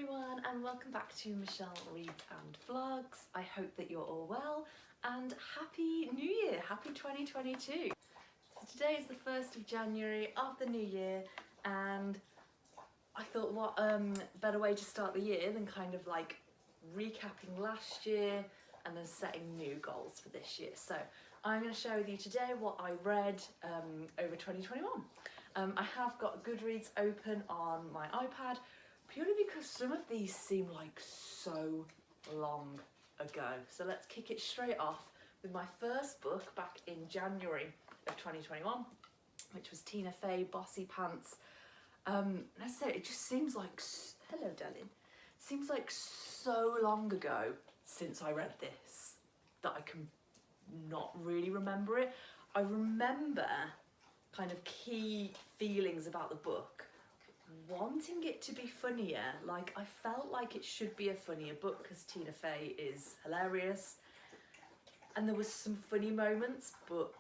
everyone and welcome back to Michelle Reads and Vlogs. I hope that you're all well and Happy New Year, Happy 2022. So today is the 1st of January of the new year and I thought what better way to start the year than kind of like recapping last year and then setting new goals for this year. So I'm going to share with you today what I read over 2021. I have got Goodreads open on my iPad purely because some of these seem like so long ago. So let's kick it straight off with my first book back in January of 2021, which was Tina Fey, Bossy Pants. Let's say it just seems like, hello darling, seems like so long ago since I read this that I can not really remember it. I remember kind of key feelings about the book, wanting it to be funnier. Like I felt like it should be a funnier book because Tina Fey is hilarious and there was some funny moments, but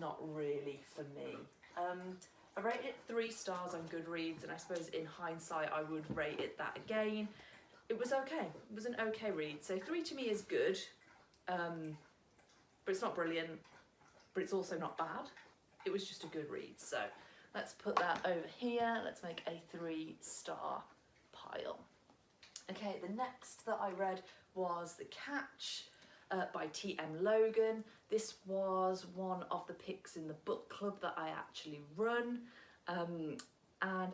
not really for me. I rated it 3 stars on Goodreads and I suppose in hindsight I would rate it that again. It was okay, it was an okay read. So 3 to me is good, but it's not brilliant, but it's also not bad. It was just a good read. So let's put that over here. Let's make a 3-star pile. Okay, the next that I read was The Catch by T.M. Logan. This was one of the picks in the book club that I actually run. And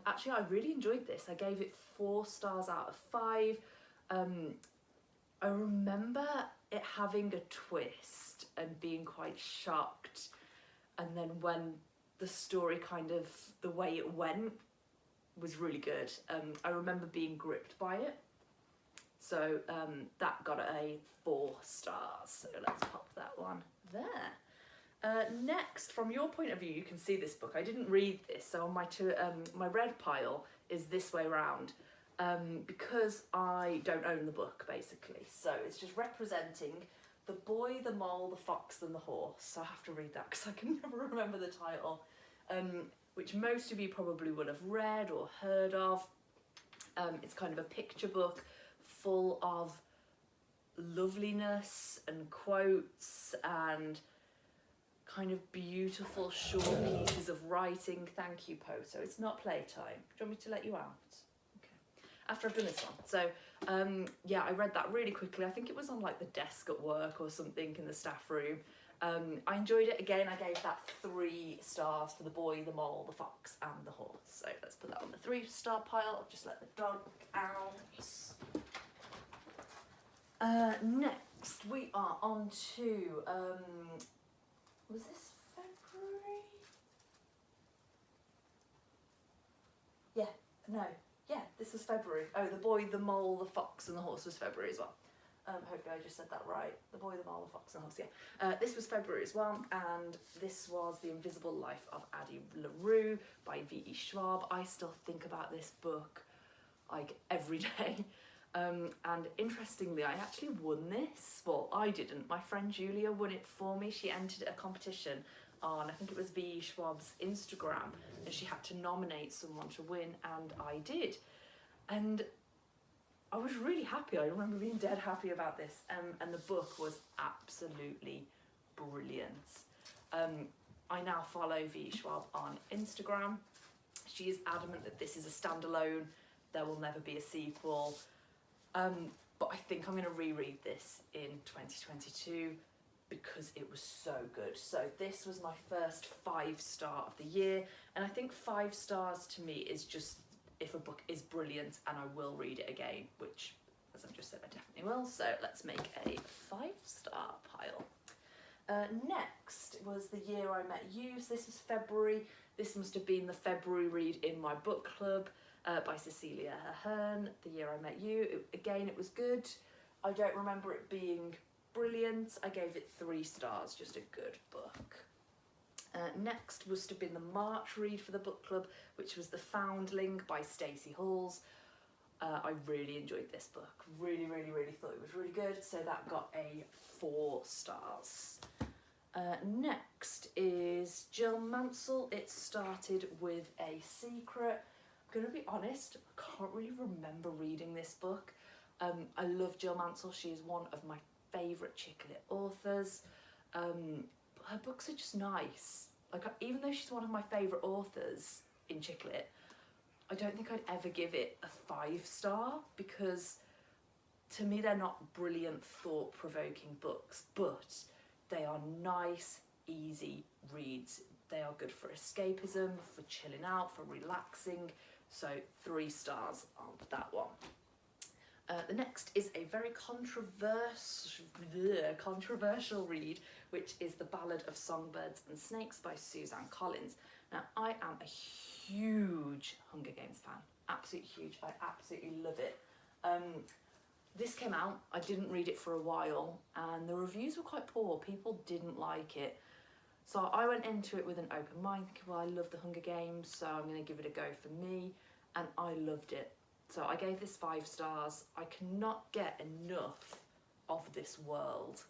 actually I really enjoyed this. I gave it 4 stars out of 5. I remember it having a twist and being quite shocked. And then when the story kind of, the way it went was really good. I remember being gripped by it. So that got a 4 stars. So let's pop that one there. Next, from your point of view, you can see this book. I didn't read this, so on my red pile is this way round because I don't own the book, basically. So it's just representing The Boy, the Mole, the Fox and the Horse. So I have to read that because I can never remember the title, which most of you probably will have read or heard of. It's kind of a picture book full of loveliness and quotes and kind of beautiful short pieces of writing. Thank you, Poe. So it's not playtime. Do you want me to let you out? Okay. After I've done this one. So yeah, I read that really quickly. I think it was on like the desk at work or something in the staff room. I enjoyed it. Again, I gave that 3 stars for The Boy, the Mole, the Fox and the Horse. So let's put that on the 3-star pile. I'll just let the dog out. Next we are on to, was this February? Yeah, this was February. Oh, The Boy, the Mole, the Fox and the Horse was February as well. Hopefully I just said that right. The Boy, the Mole, the Fox and the Horse, yeah. This was February as well, and this was The Invisible Life of Addie LaRue by V.E. Schwab. I still think about this book like every day. And interestingly, I actually won this. Well, I didn't. My friend Julia won it for me. She entered a competition on, I think it was V.E. Schwab's Instagram, and she had to nominate someone to win, and I did. And I was really happy. I remember being dead happy about this, and the book was absolutely brilliant. I now follow V.E. Schwab on Instagram. She is adamant that this is a standalone. There will never be a sequel. But I think I'm going to reread this in 2022 because it was so good. So this was my first 5-star of the year, and I think 5 stars to me is just if a book is brilliant and I will read it again, which, as I've just said, I definitely will. So let's make a 5-star pile. Next was The Year I Met You. So this was February. This must have been the February read in my book club. By Cecilia Ahern, The Year I Met You. Again, it was good. I don't remember it being brilliant. I gave it 3 stars, just a good book. Next must have been the March read for the book club, which was The Foundling by Stacey Halls. I really enjoyed this book. Really thought it was really good. So that got a 4 stars. Next is Jill Mansell. It Started with a Secret. gonna be honest, I can't really remember reading this book. I love Jill Mansell. She is one of my favourite chick lit authors. But her books are just nice. Like, even though she's one of my favourite authors in chick lit, I don't think I'd ever give it a 5-star, because to me they're not brilliant, thought-provoking books, but they are nice, easy reads. They are good for escapism, for chilling out, for relaxing. So 3 stars on that one. The next is a very controversial read, which is The Ballad of Songbirds and Snakes by Suzanne Collins. Now, I am a huge Hunger Games fan, absolutely huge. I absolutely love it. This came out, I didn't read it for a while, and the reviews were quite poor. People didn't like it. So I went into it with an open mind, thinking, well, I love the Hunger Games, so I'm going to give it a go for me, and I loved it. So I gave this 5 stars. I cannot get enough of this world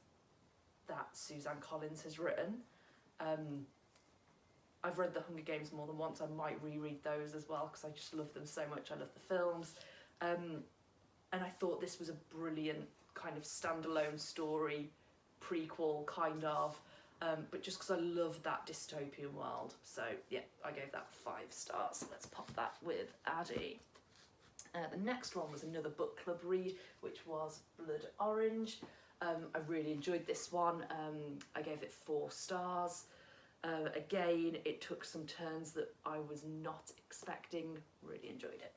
that Suzanne Collins has written. I've read the Hunger Games more than once. I might reread those as well, because I just love them so much. I love the films. And I thought this was a brilliant kind of standalone story, prequel kind of, but just because I love that dystopian world. So yeah, I gave that 5 stars. Let's pop that with Addie. The next one was another book club read, which was Blood Orange. I really enjoyed this one. I gave it 4 stars. Again, it took some turns that I was not expecting. Really enjoyed it.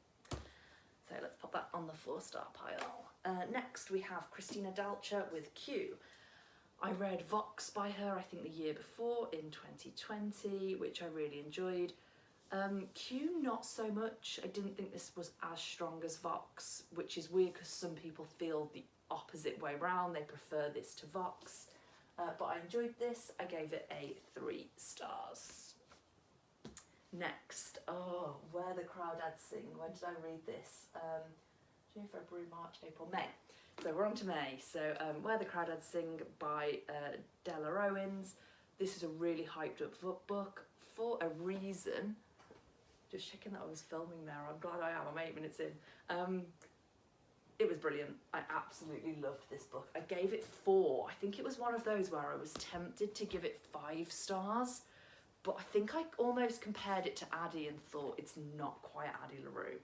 So let's pop that on the 4-star pile. Next we have Christina Dalcher with Q. I read Vox by her, I think the year before, in 2020, which I really enjoyed. Q, not so much. I didn't think this was as strong as Vox, which is weird because some people feel the opposite way around. They prefer this to Vox. But I enjoyed this. I gave it a 3 stars. Next, Where the Crawdads Sing. When did I read this? June, February, March, April, May. So we're on to May. So Where the Crawdads Sing by Della Owens. This is a really hyped up book for a reason. Just checking that I was filming there. I'm glad I am. I'm 8 minutes in. It was brilliant. I absolutely loved this book. I gave it 4. I think it was one of those where I was tempted to give it 5 stars, but I think I almost compared it to Addie and thought it's not quite Addie LaRue.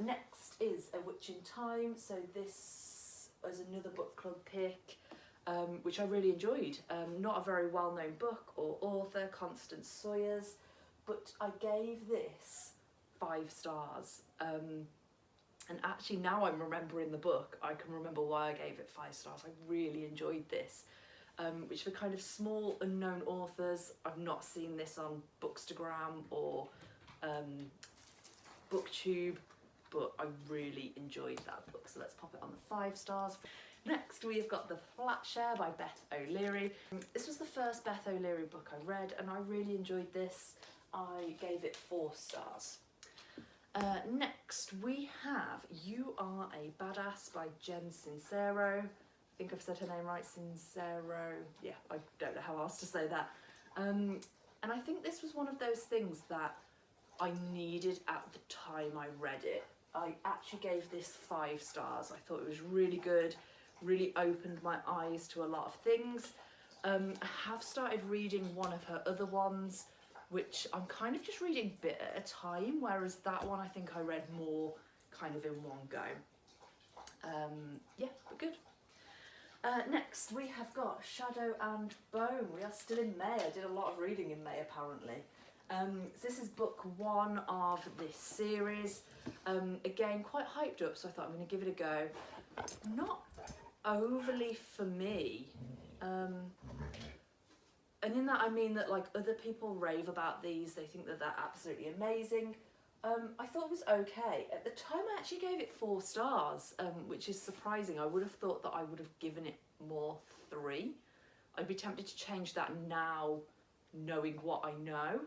Next is A Witch in Time. So this is another book club pick, which I really enjoyed. Not a very well-known book or author, Constance Sawyers, but I gave this 5 stars. And actually now I'm remembering the book, I can remember why I gave it 5 stars. I really enjoyed this, which for kind of small unknown authors, I've not seen this on Bookstagram or BookTube, but I really enjoyed that book. So let's pop it on the 5 stars. Next we've got The Flatshare by Beth O'Leary. This was the first Beth O'Leary book I read and I really enjoyed this. I gave it 4 stars. Next we have You Are a Badass by Jen Sincero. I think I've said her name right, Sincero. Yeah, I don't know how else to say that. And I think this was one of those things that I needed at the time I read it. I actually gave this 5 stars. I thought it was really good, really opened my eyes to a lot of things. I have started reading one of her other ones, which I'm kind of just reading a bit at a time, whereas that one I think I read more kind of in one go. Yeah, but good. Next we have got Shadow and Bone. We are still in May. I did a lot of reading in May apparently. So this is book 1 of this series. Again, quite hyped up, so I thought I'm going to give it a go. Not overly for me. And in that I mean that like other people rave about these, they think that they're absolutely amazing. I thought it was okay. At the time I actually gave it 4 stars, which is surprising. I would have thought that I would have given it more 3. I'd be tempted to change that now, knowing what I know.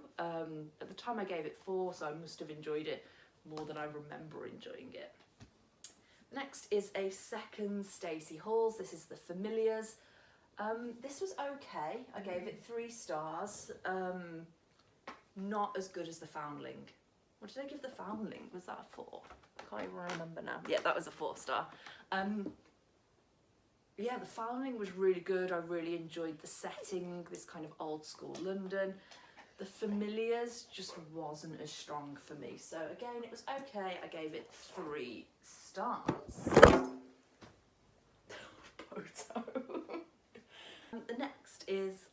At the time I gave it 4, so I must have enjoyed it more than I remember enjoying it. Next is a second Stacey Halls. This is The Familiars. This was okay. I gave it 3 stars. Not as good as The Foundling. What did I give The Foundling? Was that a 4? I can't even remember now. Yeah, that was a 4-star. Yeah, The Foundling was really good. I really enjoyed the setting, this kind of old school London. The Familiars just wasn't as strong for me. So again, it was okay. I gave it 3 stars. Photo. The next is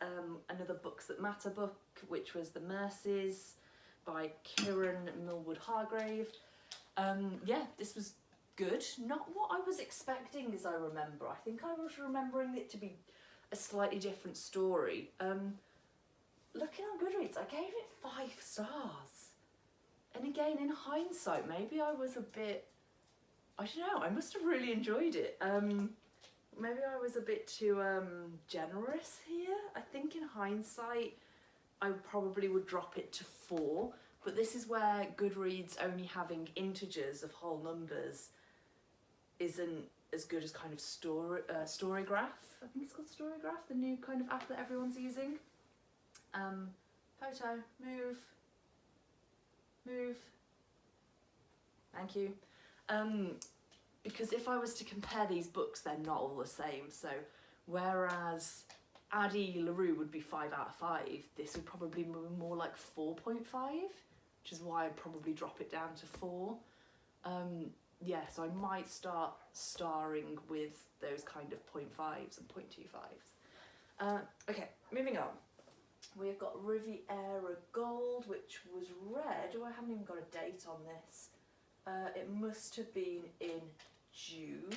another Books That Matter book, which was The Mercies by Kieran Millwood Hargrave. Yeah, this was good. Not what I was expecting, as I remember. I think I was remembering it to be a slightly different story. Looking on Goodreads, I gave it 5 stars. And again, in hindsight, maybe I was a bit, I don't know, I must have really enjoyed it. Maybe I was a bit too generous here. I think in hindsight, I probably would drop it to 4, but this is where Goodreads only having integers of whole numbers isn't as good as kind of Storygraph. I think it's called Storygraph, the new kind of app that everyone's using. Photo, move. Thank you. Because if I was to compare these books, they're not all the same. So whereas Addie LaRue would be 5 out of 5, this would probably be more like 4.5, which is why I'd probably drop it down to 4. Yeah, so I might start starring with those kind of 0.5s and 0.25s. Okay, moving on. We've got Riviera Gold, which was read. Oh, I haven't even got a date on this. It must have been in June,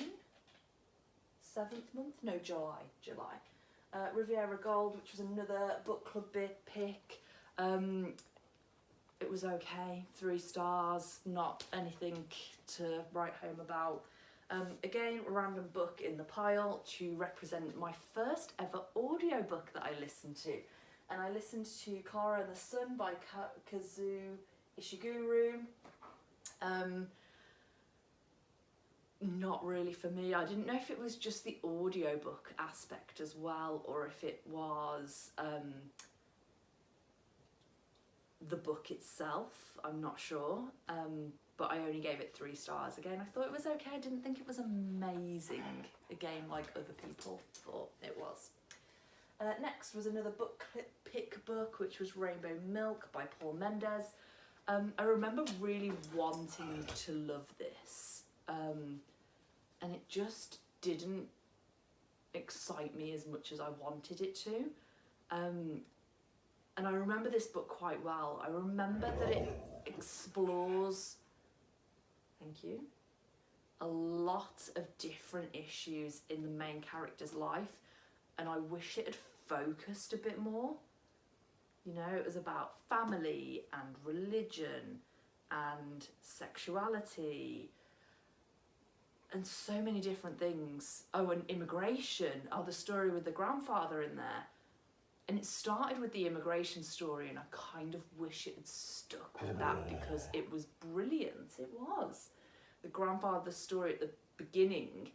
7th month? No, July. Riviera Gold, which was another book club pick. It was okay, 3 stars, not anything to write home about. Again, random book in the pile to represent my first ever audiobook that I listened to. And I listened to Kara and the Sun by Kazuo Ishiguro. Not really for me. I didn't know if it was just the audiobook aspect as well, or if it was the book itself. I'm not sure. But I only gave it 3 stars. Again, I thought it was okay. I didn't think it was amazing. Again, like other people thought it was. Next was another book pick book, which was Rainbow Milk by Paul Mendes. I remember really wanting to love this, and it just didn't excite me as much as I wanted it to. And I remember this book quite well. I remember that it explores, thank you, a lot of different issues in the main character's life, and I wish it had focused a bit more. You know, it was about family and religion and sexuality and so many different things. Oh, and immigration. Oh, the story with the grandfather in there. And it started with the immigration story, and I kind of wish it had stuck with that because it was brilliant. It was. The grandfather story at the beginning,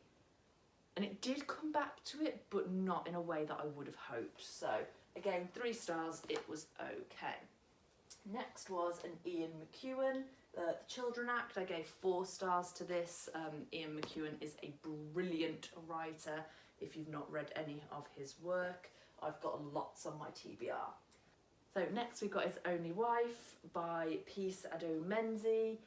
and it did come back to it, but not in a way that I would have hoped. So again, 3 stars, it was okay. Next was an Ian McEwan, The Children Act. I gave 4 stars to this. Ian McEwan is a brilliant writer. If you've not read any of his work, I've got lots on my TBR. So next we've got His Only Wife by Peace Adomenzi.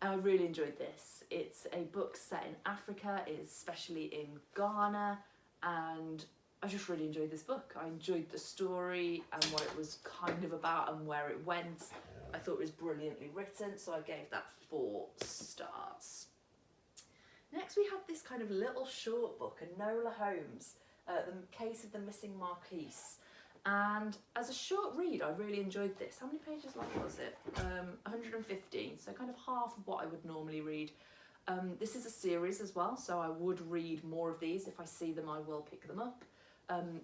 I really enjoyed this. It's a book set in Africa, especially in Ghana, and I just really enjoyed this book. I enjoyed the story and what it was kind of about and where it went. I thought it was brilliantly written, so I gave that 4 stars. Next we have this kind of little short book, Enola Holmes, The Case of the Missing Marquise. And as a short read, I really enjoyed this. How many pages long was it? 115, so kind of half of what I would normally read. This is a series as well, so I would read more of these. If I see them, I will pick them up.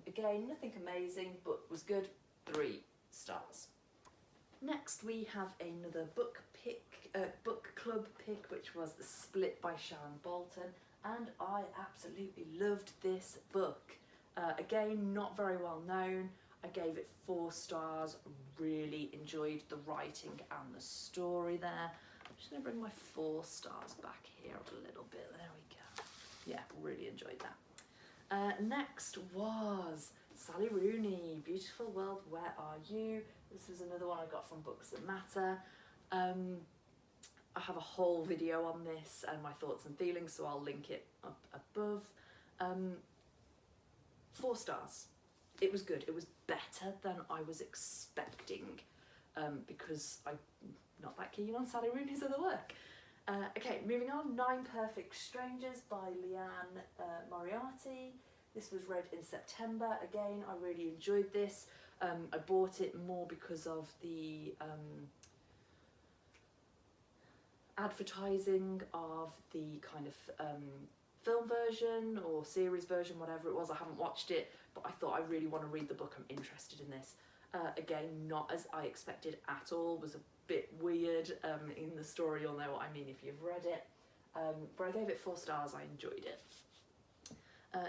Again, nothing amazing, but was good, 3 stars. Next we have another book club pick, which was The Split by Sharon Bolton, and I absolutely loved this book. Again, not very well known. I gave it 4 stars, really enjoyed the writing and the story there. I'm just going to bring my 4 stars back here a little bit, there we go. Yeah, really enjoyed that. Next was Sally Rooney, Beautiful World, Where Are You? This was another one I got from Books That Matter. I have a whole video on this and my thoughts and feelings, so I'll link it up above. 4 stars. It was good. It was better than I was expecting, because I'm not that keen on Sally Rooney's other work. Okay, moving on. 9 Perfect Strangers by Leanne Moriarty. This was read in September. Again, I really enjoyed this. I bought it more because of the advertising of the kind of film version or series version, whatever it was. I haven't watched it, but I thought I really want to read the book. I'm interested in this. Again, not as I expected at all. Was a bit weird in the story. You'll know what I mean if you've read it. But I gave it 4 stars. I enjoyed it.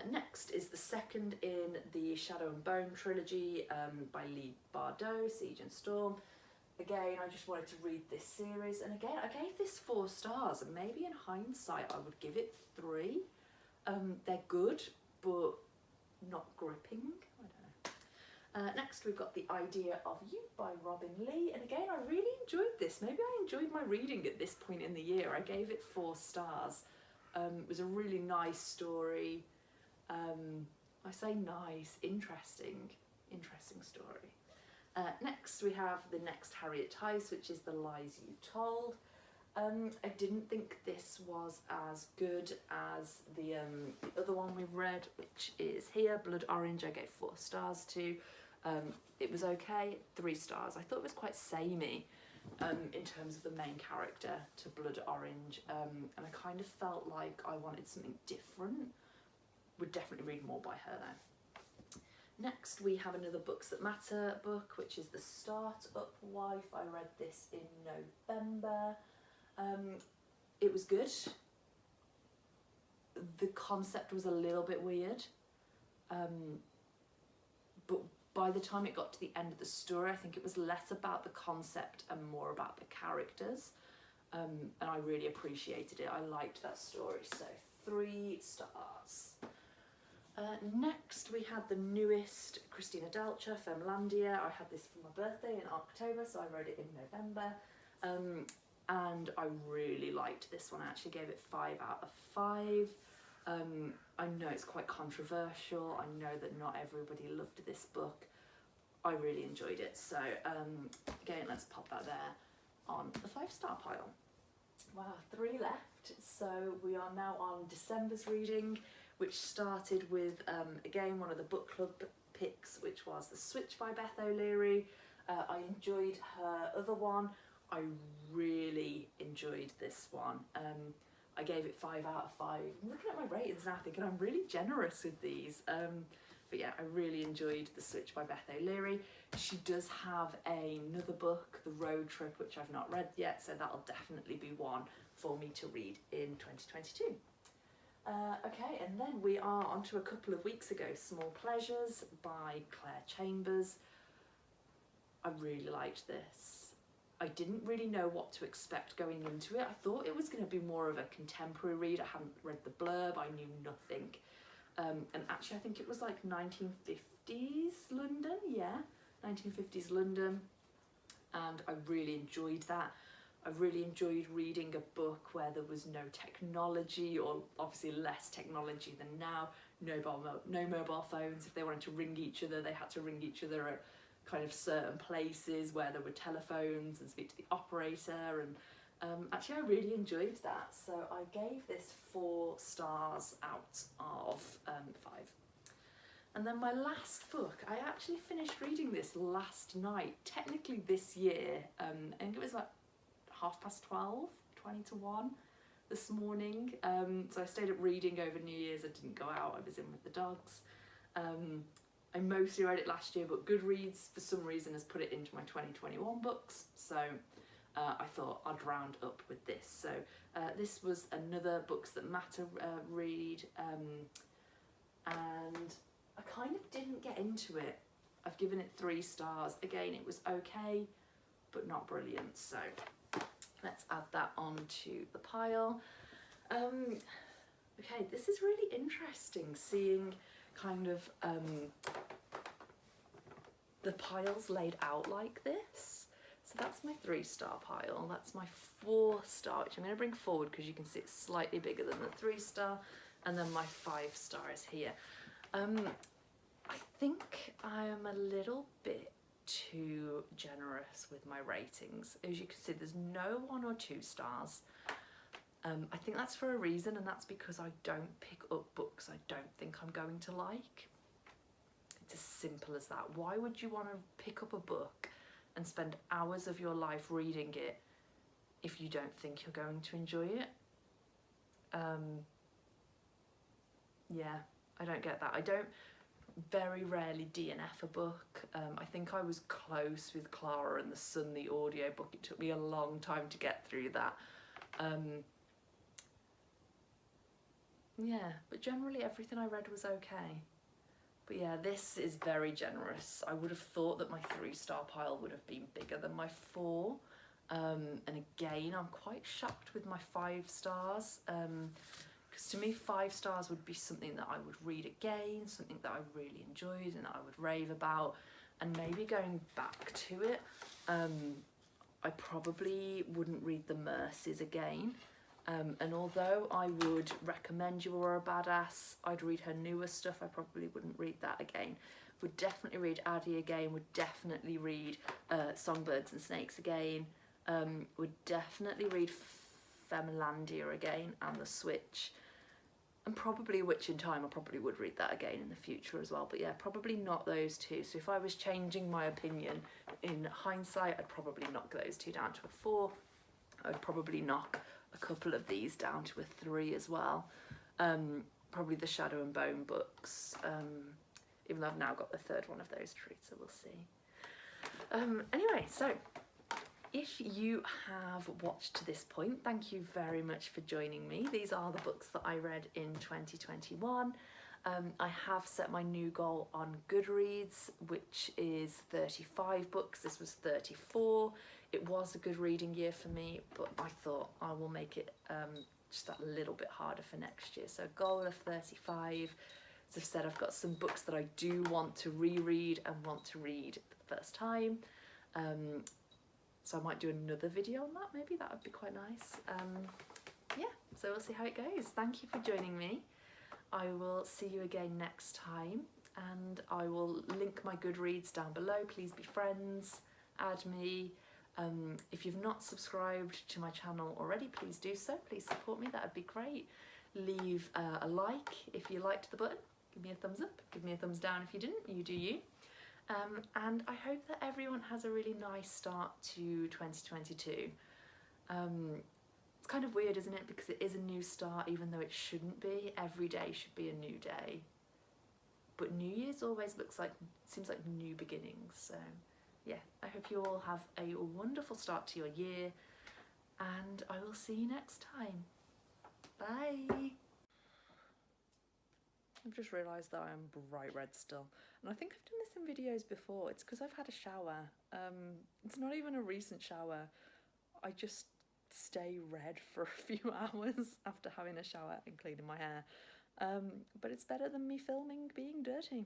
Next is the second in the Shadow and Bone trilogy by Lee Bardot, Siege and Storm. Again, I just wanted to read this series, and again, I gave this 4 stars, and maybe in hindsight I would give it 3. They're good, but not gripping. I don't know. Next, we've got The Idea of You by Robin Lee, and again, I really enjoyed this. Maybe I enjoyed my reading at this point in the year. I gave it 4 stars. It was a really nice story. I say nice, interesting story. Next we have The Next Harriet Tice, which is The Lies You Told. I didn't think this was as good as the other one we've read, which is here, Blood Orange. I gave 4 stars to. It was okay, 3 stars. I thought it was quite samey in terms of the main character to Blood Orange, and I kind of felt like I wanted something different. Would definitely read more by her though. Next we have another Books That Matter book, which is The Start-Up Wife. I read this in November. It was good. The concept was a little bit weird, but by the time it got to the end of the story, I think it was less about the concept and more about the characters, and I really appreciated it. I liked that story, so 3 stars. Next we had the newest Christina Delcher, Femlandia. I had this for my birthday in October, so I wrote it in November, and I really liked this one. I actually gave it 5 out of 5. I know it's quite controversial. I know that not everybody loved this book. I really enjoyed it, so again, let's pop that there on the 5-star pile. Wow, 3 left, so we are now on December's reading, which started with, again, one of the book club picks, which was The Switch by Beth O'Leary. I enjoyed her other one. I really enjoyed this one. I gave it 5 out of 5. I'm looking at my ratings now thinking I'm really generous with these. But yeah, I really enjoyed The Switch by Beth O'Leary. She does have another book, The Road Trip, which I've not read yet, so that'll definitely be one for me to read in 2022. Okay, and then we are on to a couple of weeks ago, Small Pleasures by Claire Chambers. I really liked this. I didn't really know what to expect going into it. I thought it was going to be more of a contemporary read. I hadn't read the blurb, I knew nothing. And actually I think it was like 1950s London, yeah, 1950s London. And I really enjoyed that. I really enjoyed reading a book where there was no technology, or obviously less technology than now. No mobile phones. If they wanted to ring each other, they had to ring each other at kind of certain places where there were telephones and speak to the operator. And actually I really enjoyed that. So I gave this 4 stars out of 5. And then my last book, I actually finished reading this last night, technically this year. I think it was like 12:30, 20 to 1 this morning. So I stayed up reading over New Year's. I didn't go out, I was in with the dogs. I mostly read it last year, but Goodreads for some reason has put it into my 2021 books, so I thought I'd round up with this. So this was another Books That Matter read, and I kind of didn't get into it. I've given it 3 stars. Again, it was okay, but not brilliant. So let's add that onto the pile. Okay, this is really interesting, seeing kind of the piles laid out like this. So that's my 3-star pile. That's my 4-star, which I'm going to bring forward because you can see it's slightly bigger than the 3-star. And then my 5-star is here. I think I am a little bit too generous with my ratings. As you can see, there's no 1 or 2 stars. I think that's for a reason, and that's because I don't pick up books I don't think I'm going to like. It's as simple as that. Why would you want to pick up a book and spend hours of your life reading it if you don't think you're going to enjoy it? Yeah, I don't get that. I don't very rarely DNF a book. I think I was close with Clara and the Sun, the audiobook. It took me a long time to get through that. Yeah, but generally everything I read was okay. But yeah, this is very generous. I would have thought that my 3-star pile would have been bigger than my 4. And again, I'm quite shocked with my 5 stars. Because to me, 5 stars would be something that I would read again, something that I really enjoyed and I would rave about. And maybe going back to it, I probably wouldn't read The Mercies again. And although I would recommend You Are a Badass, I'd read her newer stuff, I probably wouldn't read that again. Would definitely read Addie again, would definitely read Songbirds and Snakes again, would definitely read Femilandia again and The Switch, and probably A Witch in Time. I probably would read that again in the future as well, but yeah, probably not those 2. So if I was changing my opinion in hindsight, I'd probably knock those 2 down to a 4. I'd probably knock a couple of these down to a 3 as well. Probably the Shadow and Bone books, even though I've now got the 3rd one of those treats, so we'll see. Anyway, so if you have watched to this point, thank you very much for joining me. These are the books that I read in 2021. I have set my new goal on Goodreads, which is 35 books. This was 34. It was a good reading year for me, but I thought I will make it just that little bit harder for next year. So a goal of 35. As I've said, I've got some books that I do want to reread and want to read for the first time. So I might do another video on that, maybe. That would be quite nice. Yeah, so we'll see how it goes. Thank you for joining me. I will see you again next time, and I will link my Goodreads down below. Please be friends, add me. If you've not subscribed to my channel already, please do so. Please support me, that would be great. Leave a like if you liked the button. Give me a thumbs up, give me a thumbs down if you didn't, you do you. And I hope that everyone has a really nice start to 2022. It's kind of weird, isn't it? Because it is a new start, even though it shouldn't be. Every day should be a new day. But New Year's always seems like new beginnings. So yeah, I hope you all have a wonderful start to your year, and I will see you next time. Bye. I've just realised that I am bright red still, and I think I've done this in videos before. It's because I've had a shower. It's not even a recent shower. I just stay red for a few hours after having a shower and cleaning my hair. But it's better than me filming being dirty.